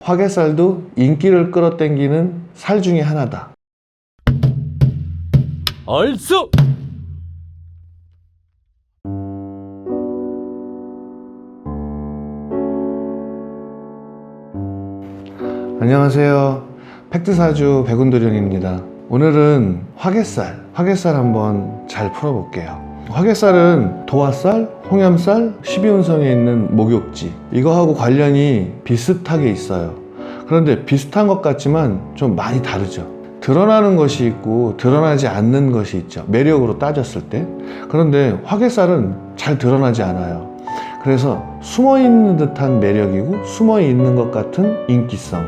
화개살도 인기를 끌어당기는 살 중에 하나다. 얼쑤! 안녕하세요. 팩트사주 백운도련입니다. 오늘은 화개살 한번 잘 풀어볼게요. 화개살은 도화살, 홍염살, 12운성에 있는 목욕지, 이거하고 관련이 비슷하게 있어요. 그런데 비슷한 것 같지만 좀 많이 다르죠. 드러나는 것이 있고 드러나지 않는 것이 있죠, 매력으로 따졌을 때. 그런데 화개살은 잘 드러나지 않아요. 그래서 숨어있는 듯한 매력이고 숨어있는 것 같은 인기성,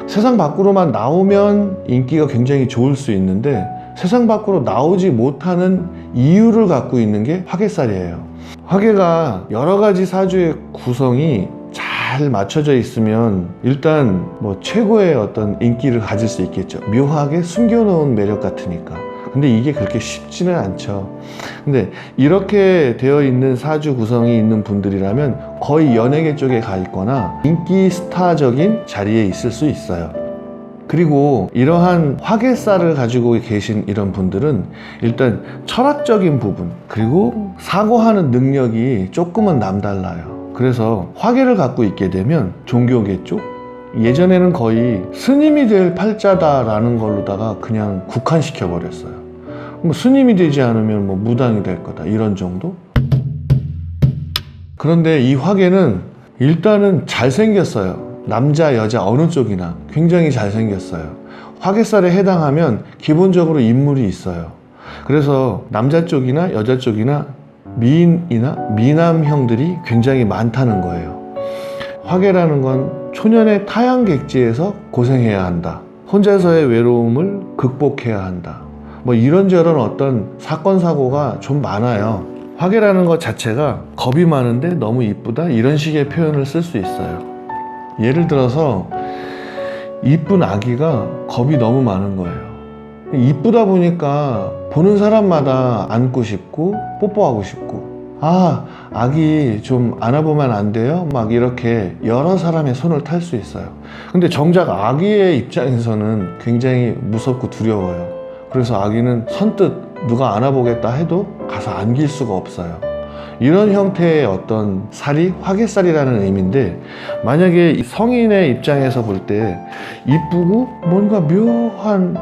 세상 밖으로만 나오면 인기가 굉장히 좋을 수 있는데 세상 밖으로 나오지 못하는 이유를 갖고 있는 게 화개살이에요. 화개가 여러 가지 사주의 구성이 잘 맞춰져 있으면 일단 최고의 어떤 인기를 가질 수 있겠죠. 묘하게 숨겨놓은 매력 같으니까. 근데 이게 그렇게 쉽지는 않죠. 근데 이렇게 되어 있는 사주 구성이 있는 분들이라면 거의 연예계 쪽에 가 있거나 인기 스타적인 자리에 있을 수 있어요. 그리고 이러한 화개살을 가지고 계신 이런 분들은 일단 철학적인 부분, 그리고 사고하는 능력이 조금은 남달라요. 그래서 화개를 갖고 있게 되면 종교계 쪽, 예전에는 거의 스님이 될 팔자다라는 걸로다가 그냥 국한시켜 버렸어요. 스님이 되지 않으면 무당이 될 거다, 이런 정도? 그런데 이 화개는 일단은 잘생겼어요. 남자 여자 어느 쪽이나 굉장히 잘생겼어요. 화개살에 해당하면 기본적으로 인물이 있어요. 그래서 남자 쪽이나 여자 쪽이나 미인이나 미남형들이 굉장히 많다는 거예요. 화개라는 건 초년의 타양객지에서 고생해야 한다, 혼자서의 외로움을 극복해야 한다, 이런저런 어떤 사건 사고가 좀 많아요. 화개라는 것 자체가 겁이 많은데 너무 이쁘다, 이런 식의 표현을 쓸 수 있어요. 예를 들어서 이쁜 아기가 겁이 너무 많은 거예요. 이쁘다 보니까 보는 사람마다 안고 싶고 뽀뽀하고 싶고, 아기 좀 안아보면 안 돼요? 이렇게 여러 사람의 손을 탈 수 있어요. 근데 정작 아기의 입장에서는 굉장히 무섭고 두려워요. 그래서 아기는 선뜻 누가 안아보겠다 해도 가서 안길 수가 없어요. 이런 형태의 어떤 살이 화개살이라는 의미인데, 만약에 성인의 입장에서 볼 때 이쁘고 뭔가 묘한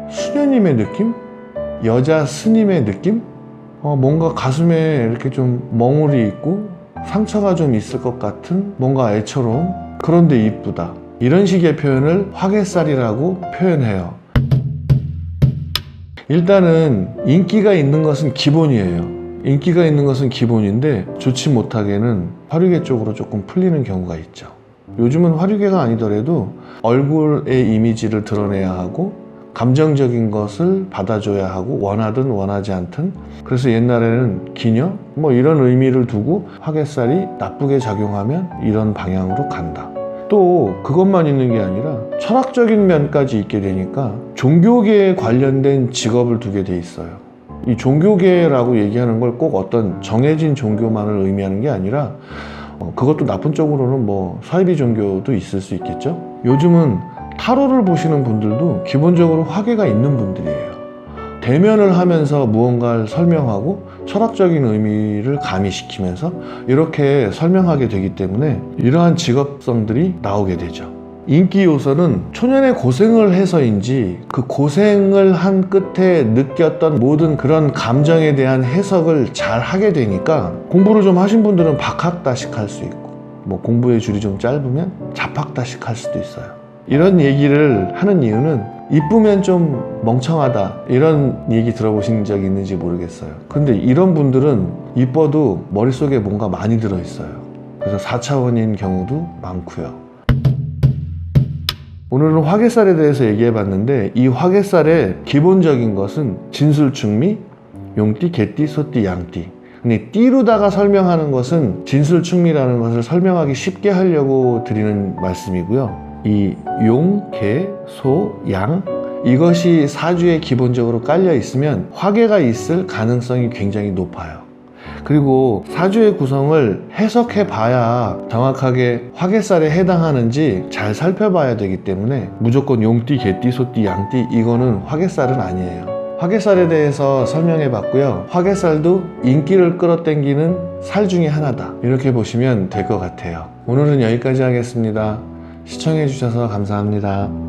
수녀님의 느낌? 여자 스님의 느낌? 뭔가 가슴에 이렇게 좀 멍울이 있고 상처가 좀 있을 것 같은 뭔가 애처로움? 그런데 이쁘다, 이런 식의 표현을 화개살이라고 표현해요. 일단은 인기가 있는 것은 기본이에요. 인기가 있는 것은 기본인데 좋지 못하게는 화류계 쪽으로 조금 풀리는 경우가 있죠. 요즘은 화류계가 아니더라도 얼굴의 이미지를 드러내야 하고 감정적인 것을 받아줘야 하고, 원하든 원하지 않든. 그래서 옛날에는 기녀? 이런 의미를 두고 화개살이 나쁘게 작용하면 이런 방향으로 간다. 또 그것만 있는 게 아니라 철학적인 면까지 있게 되니까 종교계에 관련된 직업을 두게 돼 있어요. 이 종교계라고 얘기하는 걸 꼭 어떤 정해진 종교만을 의미하는 게 아니라 그것도 나쁜 쪽으로는 사이비 종교도 있을 수 있겠죠. 요즘은 타로를 보시는 분들도 기본적으로 화개가 있는 분들이에요. 대면을 하면서 무언가를 설명하고 철학적인 의미를 가미시키면서 이렇게 설명하게 되기 때문에 이러한 직업성들이 나오게 되죠. 인기 요소는 초년의 고생을 해서인지 그 고생을 한 끝에 느꼈던 모든 그런 감정에 대한 해석을 잘 하게 되니까, 공부를 좀 하신 분들은 박학다식 할 수 있고, 공부의 줄이 좀 짧으면 잡학다식 할 수도 있어요. 이런 얘기를 하는 이유는 이쁘면 좀 멍청하다, 이런 얘기 들어보신 적 있는지 모르겠어요. 근데 이런 분들은 이뻐도 머릿속에 뭔가 많이 들어있어요. 그래서 4차원인 경우도 많고요. 오늘은 화개살에 대해서 얘기해 봤는데, 이 화개살의 기본적인 것은 진술충미, 용띠, 개띠, 소띠, 양띠. 근데 띠로다가 설명하는 것은 진술충미라는 것을 설명하기 쉽게 하려고 드리는 말씀이고요. 이 용, 개, 소, 양, 이것이 사주에 기본적으로 깔려 있으면 화개가 있을 가능성이 굉장히 높아요. 그리고 사주의 구성을 해석해 봐야 정확하게 화개살에 해당하는지 잘 살펴봐야 되기 때문에 무조건 용띠, 개띠, 소띠, 양띠 이거는 화개살은 아니에요. 화개살에 대해서 설명해 봤고요. 화개살도 인기를 끌어당기는 살 중에 하나다, 이렇게 보시면 될 것 같아요. 오늘은 여기까지 하겠습니다. 시청해 주셔서 감사합니다.